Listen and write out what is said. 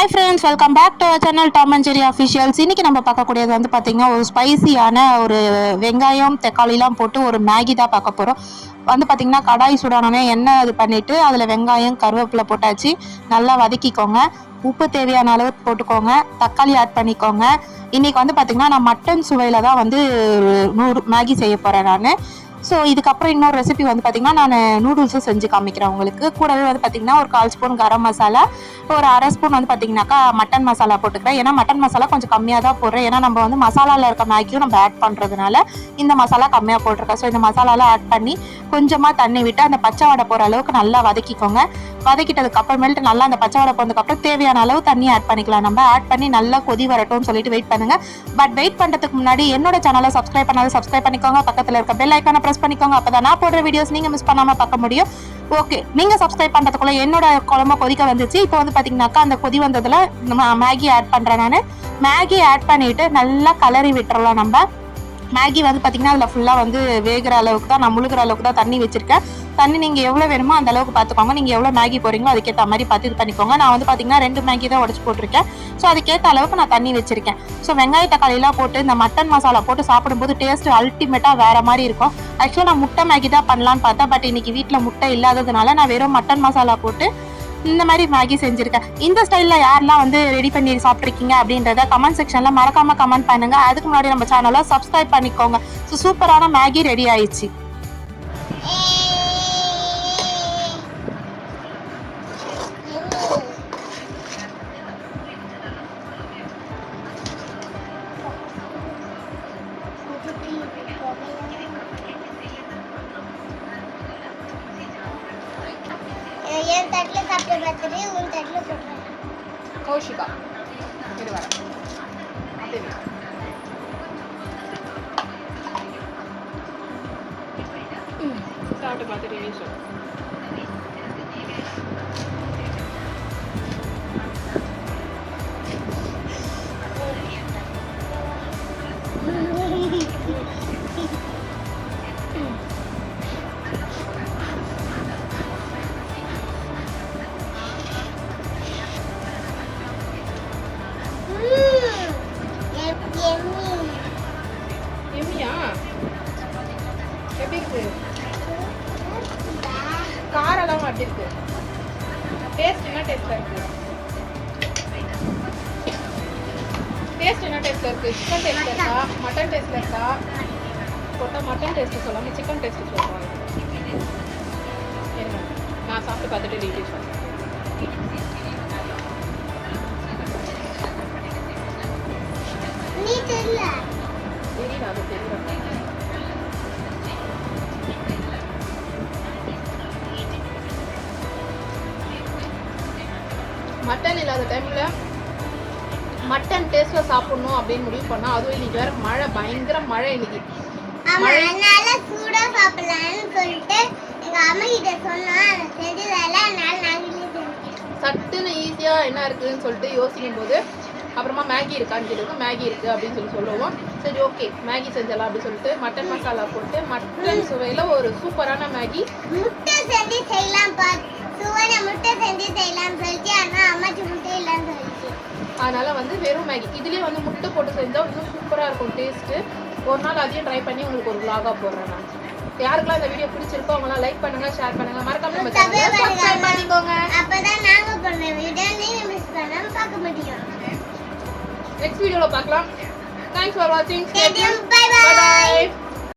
Hi friends, welcome back to our channel Tom and Jerry officials. இன்றைக்கி நம்ம பார்க்கக்கூடியது வந்து பார்த்திங்கன்னா ஒரு ஸ்பைசியான ஒரு வெங்காயம் தக்காளிலாம் போட்டு ஒரு மேகி தான் பார்க்க போகிறோம். வந்து பார்த்திங்கன்னா கடாய் சூடானோடனே எண்ணெய் இது பண்ணிவிட்டு அதில் வெங்காயம் கருவேப்பிலை போட்டாச்சு. நல்லா வதக்கிக்கோங்க. உப்பு தேவையான அளவு போட்டுக்கோங்க. தக்காளி ஆட் பண்ணிக்கோங்க. இன்றைக்கி வந்து பார்த்திங்கன்னா நான் மட்டன் சுவையில் தான் வந்து 100 மேகி செய்ய போகிறேன் நான். ஸோ இதுக்கப்புறம் இன்னொரு ரெசிபி வந்து பார்த்திங்கன்னா நான் நூடுல்ஸும் செஞ்சு காமிக்கிறேன் உங்களுக்கு. கூடவே வந்து பார்த்திங்கன்னா ஒரு 1/4 ஸ்பூன் கரம் மசாலா, ஒரு 1/2 ஸ்பூன் வந்து பார்த்திங்கனாக்கா மட்டன் மசாலா போட்டுக்கிறேன். ஏன்னா மட்டன் மசாலா கொஞ்சம் கம்மியாக தான் போடுறேன். ஏன்னா நம்ம வந்து மசாலாவில் இருக்க மேகியும் நம்ம ஆட் பண்ணுறதுனால இந்த மசாலா கம்மியாக போட்டிருக்கேன். ஸோ இந்த மசாலாலாம் ஆட் பண்ணி கொஞ்சமாக தண்ணி விட்டு அந்த பச்சை வடை போகிற அளவுக்கு நல்லா வதக்கிக்கோங்க. வதக்கிட்டதுக்கு அப்புறமேட்டு நல்லா அந்த பச்சை வடை போனதுக்கப்புறம் தேவையான அளவு தண்ணி ஆட் பண்ணிக்கலாம். நம்ம ஆட் பண்ணி நல்லா கொதி வரட்டும்னு சொல்லிட்டு வெயிட் பண்ணுங்க. பட் வெயிட் பண்ணுறதுக்கு முன்னாடி என்னோட சேனலை சப்ஸ்கிரைப் பண்ணாலும் சப்ஸ்கிரைப் பண்ணிக்கோங்க. பக்கத்தில் இருக்க பெல் ஐக்கானை ப்ரெஸ் பண்ணிக்கோங்க. அப்போ தான் நான் போடுற வீடியோஸ் நீங்கள் மிஸ் பண்ணாமல் பார்க்க முடியும். ஓகே, நீங்கள் சப்ஸ்கிரைப் பண்ணுறதுக்குள்ள என்னோட குழம்பு கொதிக்க வந்துச்சு. இப்போ வந்து பார்த்தீங்கன்னாக்கா அந்த கொதி வந்ததில் மேகி ஆட் பண்ணுறேன். நான் மேகி ஆட் பண்ணிவிட்டு நல்லா கலரி விட்டுறலாம். நம்ம மேகி வந்து பார்த்திங்கன்னா அதில் ஃபுல்லாக வந்து வேகிற அளவுக்கு தான், நான் முழுகிற அளவுக்கு தான் தண்ணி வச்சுருக்கேன். தண்ணி நீங்கள் எவ்வளோ வேணுமோ அந்த அளவுக்கு பார்த்துக்கோங்க. நீங்கள் எவ்வளோ மேகி போகிறீங்களோ அதுக்கேற்ற மாதிரி பார்த்து இது பண்ணிக்கோங்க. நான் வந்து பார்த்திங்கன்னா 2 மேகி தான் உடச்சி போட்டிருக்கேன். ஸோ அதுக்கேற்ற அளவுக்கு நான் தண்ணி வச்சுருக்கேன். ஸோ வெங்காய தக்காளிலாம் போட்டு இந்த மட்டன் மசாலா போட்டு சாப்பிடும்போது டேஸ்ட்டு அல்டிமேட்டாக வேறு மாதிரி இருக்கும். ஆக்சுவலாக நான் முட்டை மேகி தான் பண்ணலான்னு பார்த்தேன். பட் இன்றைக்கி வீட்டில் முட்டை இல்லாததுனால நான் வெறும் மட்டன் மசாலா போட்டு இந்த மாதிரி மேகி செஞ்சுருக்கேன். இந்த ஸ்டைலில் யாரெல்லாம் வந்து ரெடி பண்ணி சாப்பிட்ருக்கீங்க அப்படின்றத கமெண்ட் செக்ஷனில் மறக்காமல் கமெண்ட் பண்ணுங்கள். அதுக்கு முன்னாடி நம்ம சேனலை சப்ஸ்கிரைப் பண்ணிக்கோங்க. ஸோ சூப்பரான மேகி ரெடி ஆயிடுச்சு. என் தட்டில் சாப்பிட்டு பார்த்துட்டு உன் தட்டில் போட்டுறேன். கௌஷிகா இது வர சாப்பிட்டு பார்த்துட்டு நீ சொல்லு. எம்மியா எப்படி இருக்கு? காரெல்லாம் அப்படி இருக்கு. டேஸ்ட் என்ன டேஸ்ட்ல இருக்கு? டேஸ்ட் என்ன டேஸ்ட்ல இருக்கு? சிக்கன் டேஸ்ட்ல இருக்கா, மட்டன் டேஸ்ட்ல இருக்கா? போட்டா மட்டன் டேஸ்ட் சொல்லாம சிக்கன் டேஸ்ட் சொல்றாங்க. என்ன நான் சாப்பிட்டு பார்த்துட்டு ரிவ்யூ சொல்றேன். நீ தெரியல தெரியல, அது தெரியல. மட்டன் இல்லாத டைம்ல மட்டன் டேஸ்ட்ல சாப்பிடணும் அப்படின்னு முடிவு பண்ணா, அதுவும் இன்னைக்கு வேற மழை, பயங்கர மழை இன்னைக்கு. அதனால சூடா சாப்பிடலாம்னு சொல்லிட்டு எங்க அம்மா கிட்ட சொன்னா செஞ்சதால நாங்களே சட்டுன்னு ஈஸியா என்ன இருக்குன்னு சொல்லிட்டு யோசிக்கும் போது அப்புறமா மேகி இருக்கான்னு கேட்டு மேகி இருக்கு அப்படின்னு சொல்லுவோம். சரி ஓகே மேகி செஞ்சலாம் அப்படின்னு சொல்லிட்டு மட்டன் மசாலா போட்டு மட்டன் சுவையில ஒரு சூப்பரான மேகி. முட்டை செஞ்சு செய்யலாம் சுவையான முட்டை செஞ்சு செய்யலாம் சொல்லிட்டு ஆனா அம்மாச்சி முட்டை இல்லைன்னு சொல்லிச்சு. அதனால வந்து வெறும் மேகி இதுலயே வந்து முட்டை போட்டு செஞ்சா இன்னும் சூப்பரா இருக்கும் டேஸ்ட். ஒரு நாள் அதையும் ட்ரை பண்ணி உங்களுக்கு ஒரு vlog-ஆ போடுறேன் நான். யாருக்கெல்லாம் இந்த வீடியோ பிடிச்சிருக்கோ அவங்களாம் லைக் பண்ணுங்க, ஷேர் பண்ணுங்க, மறக்காம நம்ம சேனலை சப்ஸ்கிரைப் பண்ணிக்கோங்க. அப்பதான் நாங்க பண்ற வீடியோ நீங்க மிஸ் பண்ணாம பார்க்க முடியும். நெக்ஸ்ட் வீடியோல பார்க்கலாம். Thanks for watching. Bye bye.